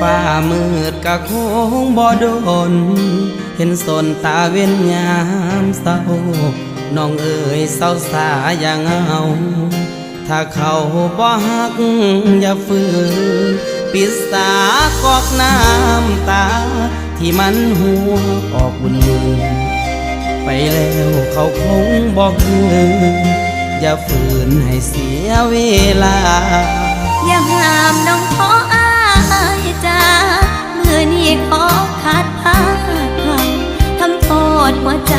ฟ้ามืดกะคงบ่โดนเห็นสนตาเว้นยามเศร้าน้องเอ๋ยเศร้าสาอย่างเอาถ้าเขาบ่ฮักอย่าฝืนปิดสากอกน้ำตาที่มันหัวออกบุญมือไปแล้วเขาคงบอกคืนอย่าฝืนให้เสียเวลาอย่าห้ามน้องขออายจ้ามือนี้ขอขาดพักทำโทษหัวใจ